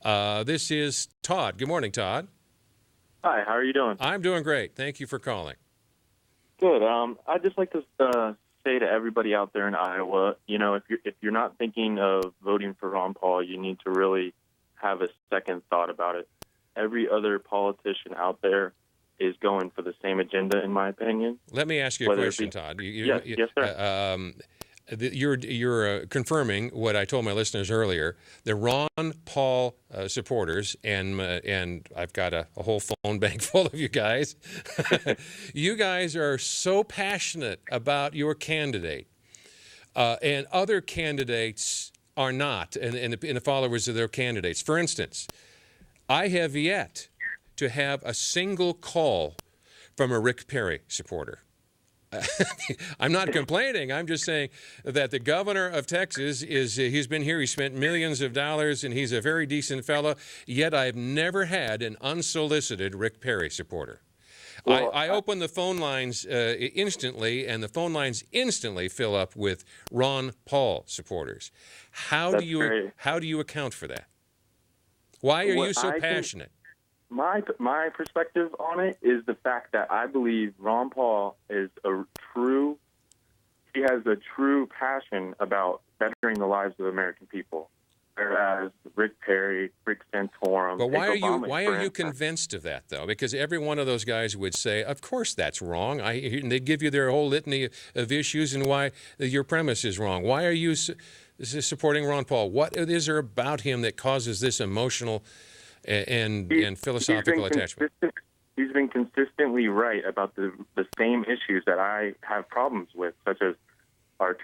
This is Todd. Good morning, Todd. Hi, how are you doing? I'm doing great. Thank you for calling. Good. I'd just like to say to everybody out there in Iowa, if you're not thinking of voting for Ron Paul, you need to really have a second thought about it. Every other politician out there is going for the same agenda, in my opinion. Let me ask you a question, Todd. Yes, sir. You're confirming what I told my listeners earlier. The Ron Paul supporters, and I've got a whole phone bank full of you guys. You guys are so passionate about your candidate, and other candidates are not, and the followers of their candidates. For instance, I have yet to have a single call from a Rick Perry supporter. I'm not complaining. I'm just saying that the governor of Texas he's been here. He spent millions of dollars, and he's a very decent fellow. Yet I've never had an unsolicited Rick Perry supporter. Well, I open the phone lines instantly, and the phone lines instantly fill up with Ron Paul supporters. How do you account for that? Why are you so passionate? My perspective on it is the fact that I believe Ron Paul is he has a true passion about bettering the lives of American people, whereas Rick Perry, Rick Santorum. But why are you convinced of that, though? Because every one of those guys would say, of course that's wrong. And they give you their whole litany of issues and why your premise is wrong. Why are you supporting Ron Paul? What is there about him that causes this emotional and philosophical attachment? He's been consistently right about the same issues that I have problems with, such as our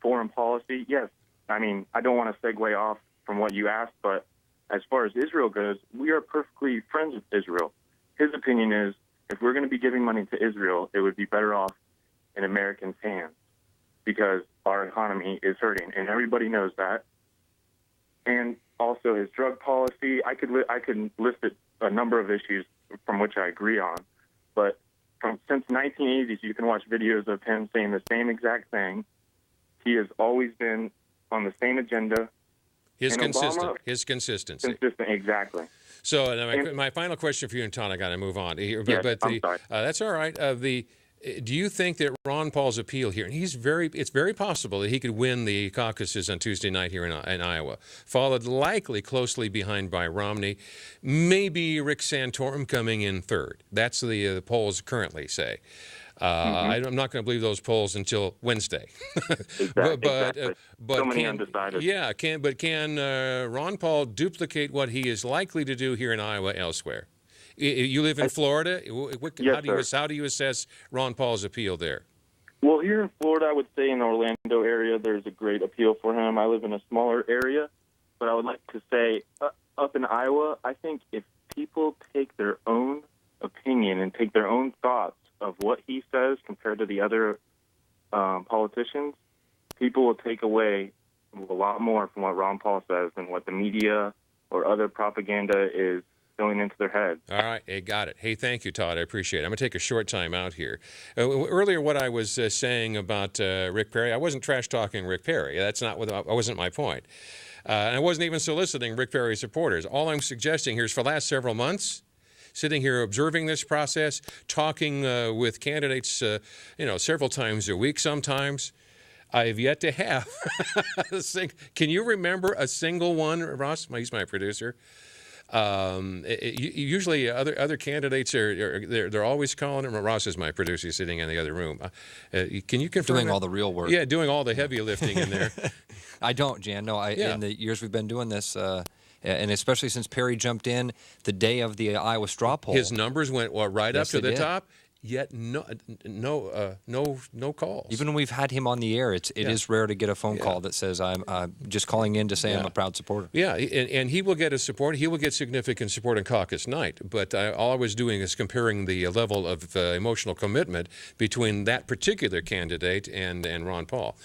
foreign policy. Yes, I mean, I don't want to segue off from what you asked, but as far as Israel goes, we are perfectly friends with Israel. His opinion is if we're going to be giving money to Israel, it would be better off in Americans' hands because our economy is hurting, and everybody knows that. And also his drug policy. I could list a number of issues from which I agree on, but since 1980s, you can watch videos of him saying the same exact thing. He has always been on the same agenda. His consistency. Consistent, exactly. So my final question for you, and Todd, I got to move on. I'm sorry. That's all right. Do you think that Ron Paul's appeal here, and it's very possible that he could win the caucuses on Tuesday night here in Iowa, followed likely closely behind by Romney, maybe Rick Santorum coming in third. That's the polls currently say. I'm not going to believe those polls until Wednesday. Exactly. So many undecided. Yeah, can Ron Paul duplicate what he is likely to do here in Iowa elsewhere? You live in Florida. Yes, how do you assess Ron Paul's appeal there? Well, here in Florida, I would say in the Orlando area, there's a great appeal for him. I live in a smaller area, but I would like to say up in Iowa, I think if people take their own opinion and take their own thoughts of what he says compared to the other politicians, people will take away a lot more from what Ron Paul says than what the media or other propaganda is going into their head. All right, hey, got it. Hey, thank you, Todd. I appreciate it. I'm going to take a short time out here. Earlier, what I was saying about Rick Perry, I wasn't trash-talking Rick Perry. That wasn't my point. And I wasn't even soliciting Rick Perry supporters. All I'm suggesting here is for the last several months, sitting here observing this process, talking with candidates, several times a week sometimes, I've yet to have Can you remember a single one, Ross? He's my producer. Usually other candidates they're always calling him. Ross is my producer sitting in the other room. Can you confirm doing all the real work? Yeah, doing all the heavy lifting in there. I don't, Jan. No, in the years we've been doing this, and especially since Perry jumped in the day of the Iowa straw poll, his numbers went right yes, up to the did. Top. Yet no calls. Even when we've had him on the air, it is rare to get a phone call that says I'm just calling in to say I'm a proud supporter. Yeah, and he will get his support. He will get significant support on caucus night. But all I was doing is comparing the level of emotional commitment between that particular candidate and Ron Paul.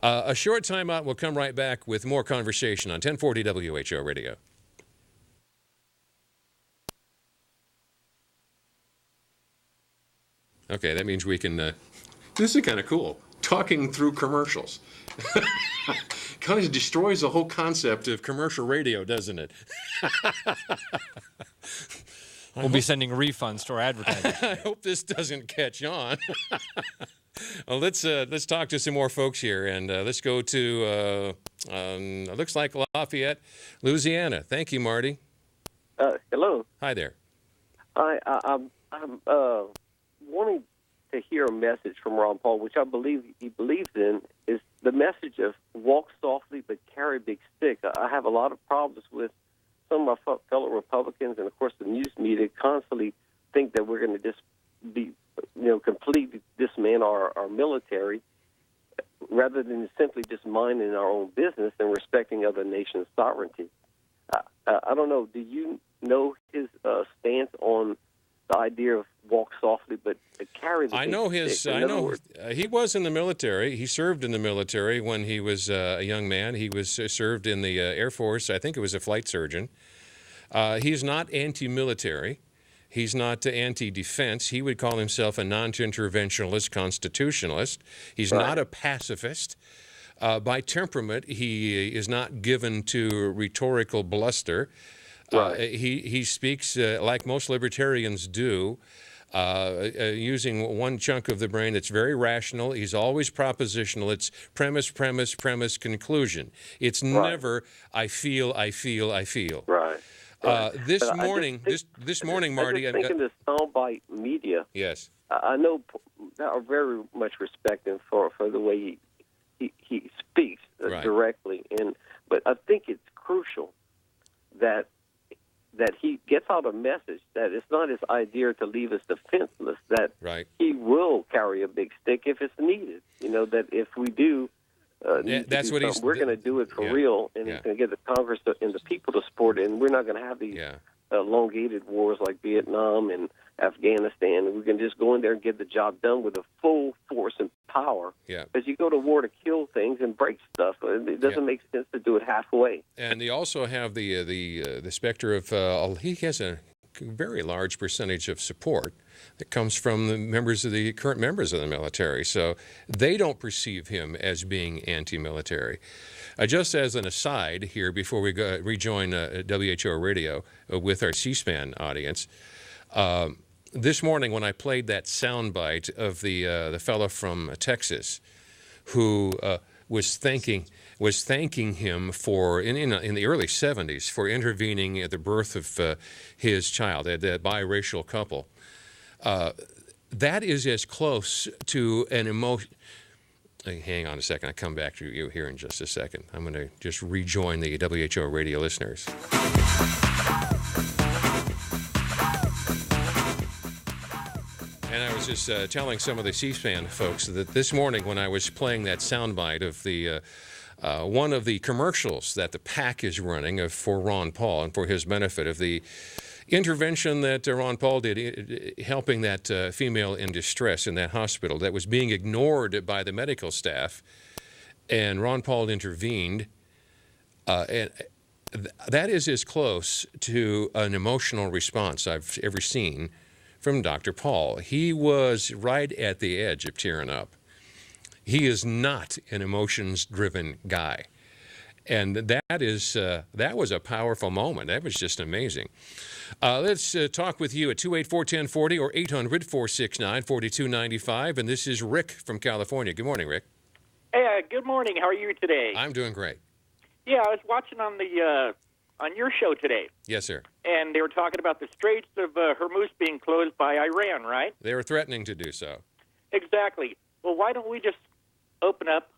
A short time out. We'll come right back with more conversation on 1040 WHO Radio. Okay, that means we can. This is kind of cool. talking through commercials. Kind of destroys the whole concept of commercial radio, doesn't it? We'll be sending refunds to our advertisers. I hope this doesn't catch on. Well, let's talk to some more folks here, and let's go to it looks like Lafayette, Louisiana. Thank you, Marty. Hello. Hi there. I'm wanting to hear a message from Ron Paul, which I believe he believes in, is the message of walk softly but carry a big stick. I have a lot of problems with some of my fellow Republicans, and of course the news media constantly think that we're going to just be, completely dismantle our military, rather than simply just minding our own business and respecting other nations' sovereignty. I don't know. Do you know his stance on the idea of walk softly but carry the I know his. stick? I know he was in the military. He served in the military when he was a young man. He was served in the Air Force. I think it was a flight surgeon. He's not anti-military. He's not anti-defense. He would call himself a non-interventionalist constitutionalist. He's not a pacifist. By temperament, he is not given to rhetorical bluster. He speaks like most libertarians do, using one chunk of the brain that's very rational. He's always propositional. It's premise, premise, premise, conclusion. It's never I feel. Right. This morning, Marty. I just think in the soundbite media. Yes. I know I very much respect him for the way he speaks directly, but I think it's crucial that he gets out a message that it's not his idea to leave us defenseless, that he will carry a big stick if it's needed. That if we do, that's what we're going to do it for real, and he's going to get the Congress and the people to support it, and we're not going to have these elongated wars like Vietnam and Afghanistan. We can just go in there and get the job done with a full force and power. Because you go to war to kill things and break stuff. It doesn't make sense to do it halfway. And they also have the specter of he has a very large percentage of support that comes from the current members of the military. So they don't perceive him as being anti-military. Just as an aside here, before we rejoin WHO Radio with our C-SPAN audience, this morning when I played that soundbite of the fellow from Texas who was thanking him for in the early 70s for intervening at the birth of his child, that biracial couple, that is as close to an emotion. Hang on a second. I'll come back to you here in just a second. I'm going to just rejoin the WHO radio listeners. And I was just telling some of the C-SPAN folks that this morning when I was playing that soundbite of the one of the commercials that the PAC is running for Ron Paul and for his benefit of the intervention that Ron Paul did helping that female in distress in that hospital that was being ignored by the medical staff, and Ron Paul intervened, and that is as close to an emotional response I've ever seen from Dr. Paul. He was right at the edge of tearing up. He is not an emotions-driven guy. And that was a powerful moment. That was just amazing. Let's talk with you at 284-1040 or 800-469-4295. And this is Rick from California. Good morning, Rick. Hey, good morning. How are you today? I'm doing great. Yeah, I was watching on your show today. Yes, sir. And they were talking about the Straits of Hormuz being closed by Iran, right? They were threatening to do so. Exactly. Well, why don't we just open up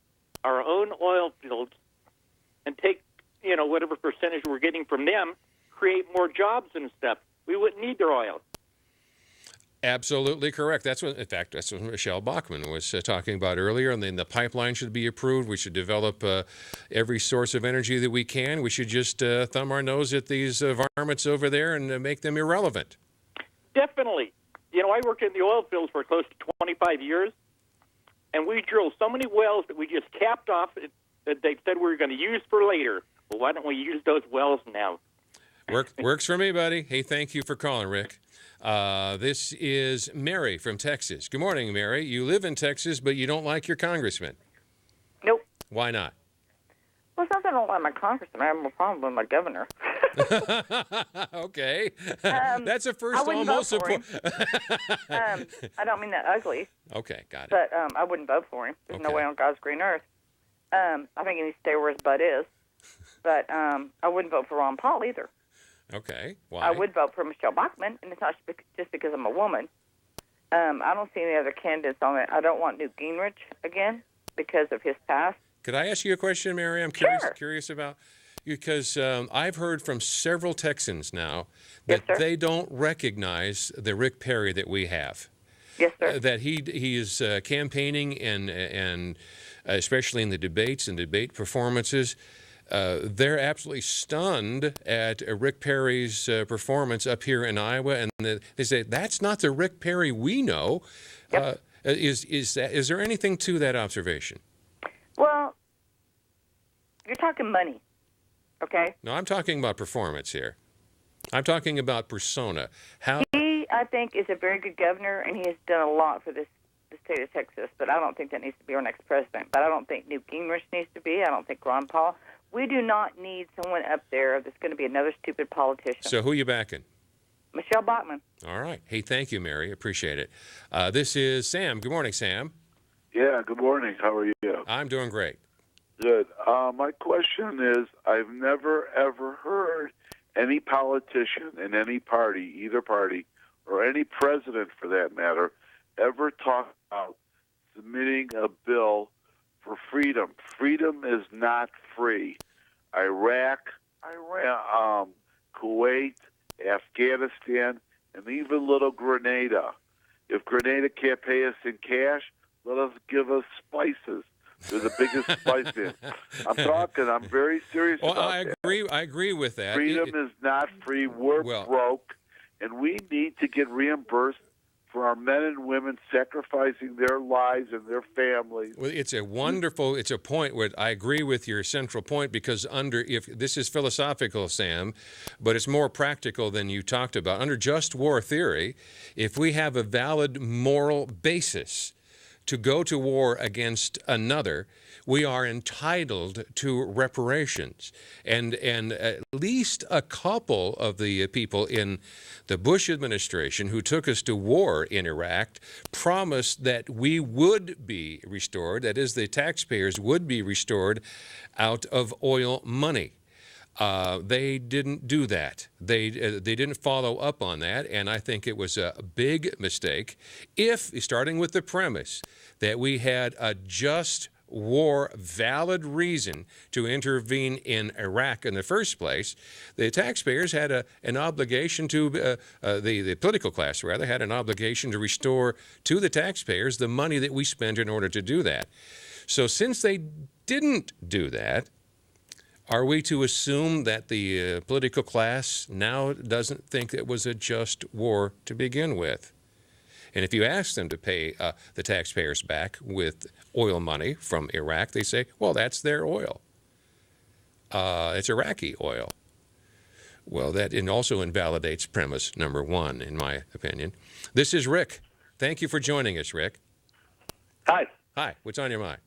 our own oil fields and take, whatever percentage we're getting from them, create more jobs and stuff? We wouldn't need their oil. Absolutely correct. That's what Michelle Bachmann was talking about earlier. And then the pipeline should be approved. We should develop every source of energy that we can. We should just thumb our nose at these varmints over there and make them irrelevant. Definitely. I worked in the oil fields for close to 25 years, and we drilled so many wells that we just capped off that they said we were going to use for later. Well, why don't we use those wells now? Works for me, buddy. Hey, thank you for calling, Rick. This is Mary from Texas. Good morning, Mary. You live in Texas, but you don't like your congressman. Nope. Why not? Well, it's not that I don't like my congressman. I have a problem with my governor. Okay. That's a first I wouldn't almost vote for support. him. I don't mean that ugly, Okay, got it. but I wouldn't vote for him. There's no Okay. way on God's green earth. I think he needs to stay where his butt is. But I wouldn't vote for Ron Paul either. Okay. Why? I would vote for Michelle Bachmann, and it's not just because I'm a woman. I don't see any other candidates on it. I don't want Newt Gingrich again because of his past. Could I ask you a question, Mary? I'm curious about, because I've heard from several Texans now that Yes, sir. they don't recognize the Rick Perry that we have. Yes, sir. That he is campaigning and especially in the debates and debate performances, they're absolutely stunned at Rick Perry's performance up here in Iowa, and they say that's not the Rick Perry we know. Yep. Is there anything to that observation? Well, you're talking money, okay? No, I'm talking about performance here. I'm talking about persona. How? He, I think, is a very good governor, and he has done a lot for the state of Texas, but I don't think that needs to be our next president. But I don't think Newt Gingrich needs to be. I don't think Ron Paul. We do not need someone up there that's going to be another stupid politician. So who you backing? Michelle Bachmann. All right. Hey, thank you, Mary. Appreciate it. This is Sam. Good morning, Sam. Yeah, good morning. How are you? I'm doing great. Good. My question is, I've never, ever heard any politician in any party, either party, or any president for that matter, ever talk about submitting a bill for freedom. Freedom is not free. Iraq, Iran, Kuwait, Afghanistan, and even little Grenada. If Grenada can't pay us in cash, let us give us spices. They're the biggest spice in. I'm very serious about that. I agree with that. Freedom is not free. We're broke, and we need to get reimbursed for our men and women sacrificing their lives and their families. Well, it's a point where I agree with your central point, because if this is philosophical, Sam, but it's more practical than you talked about. Under just war theory, if we have a valid moral basis to go to war against another, we are entitled to reparations. And at least a couple of the people in the Bush administration who took us to war in Iraq promised that we would be restored, that is, the taxpayers would be restored out of oil money. They didn't do that. They didn't follow up on that, and I think it was a big mistake. Starting with the premise that we had a just war valid reason to intervene in Iraq in the first place, the taxpayers had an obligation to, the political class rather, had an obligation to restore to the taxpayers the money that we spent in order to do that. So since they didn't do that, are we to assume that the political class now doesn't think it was a just war to begin with? And if you ask them to pay the taxpayers back with oil money from Iraq, they say, well, that's their oil. It's Iraqi oil. Well, that also invalidates premise number one, in my opinion. This is Rick. Thank you for joining us, Rick. Hi. Hi. What's on your mind?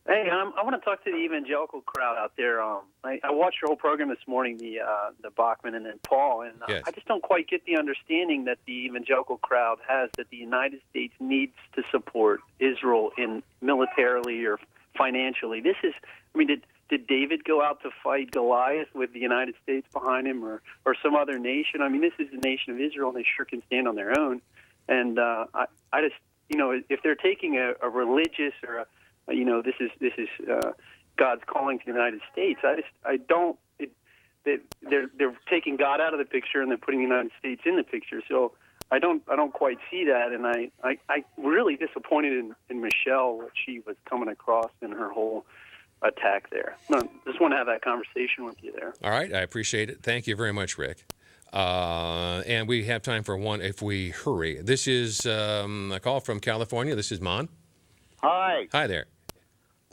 Hey, I want to talk to the evangelical crowd out there. I watched your whole program this morning, the Bachman and then Paul, and Yes. I just don't quite get the understanding that the evangelical crowd has that the United States needs to support Israel in militarily or financially. Did David go out to fight Goliath with the United States behind him or some other nation? I mean, this is the nation of Israel, and they sure can stand on their own. And I just, if they're taking a religious or this is God's calling to the United States. They're taking God out of the picture and they're putting the United States in the picture. So I don't quite see that, and I really disappointed in Michelle, what she was coming across in her whole attack there. Just want to have that conversation with you there. All right, I appreciate it. Thank you very much, Rick. And we have time for one if we hurry. This is a call from California. This is Mon. Hi. Hi there.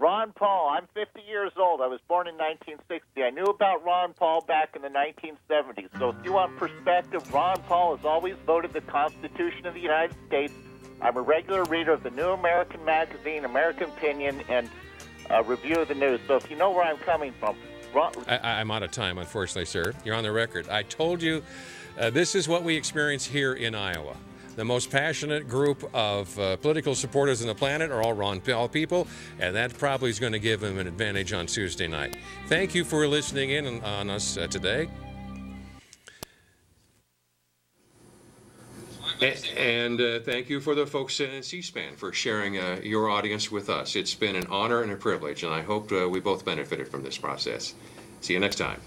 Ron Paul, I'm 50 years old. I was born in 1960. I knew about Ron Paul back in the 1970s. So if you want perspective, Ron Paul has always voted the Constitution of the United States. I'm a regular reader of the New American Magazine, American Opinion, and Review of the News. So if you know where I'm coming from. I'm out of time, unfortunately, sir. You're on the record. I told you this is what we experience here in Iowa. The most passionate group of political supporters on the planet are all Ron Paul people, and that probably is going to give him an advantage on Tuesday night. Thank you for listening in on us today. And thank you for the folks in C-SPAN for sharing your audience with us. It's been an honor and a privilege, and I hope we both benefited from this process. See you next time.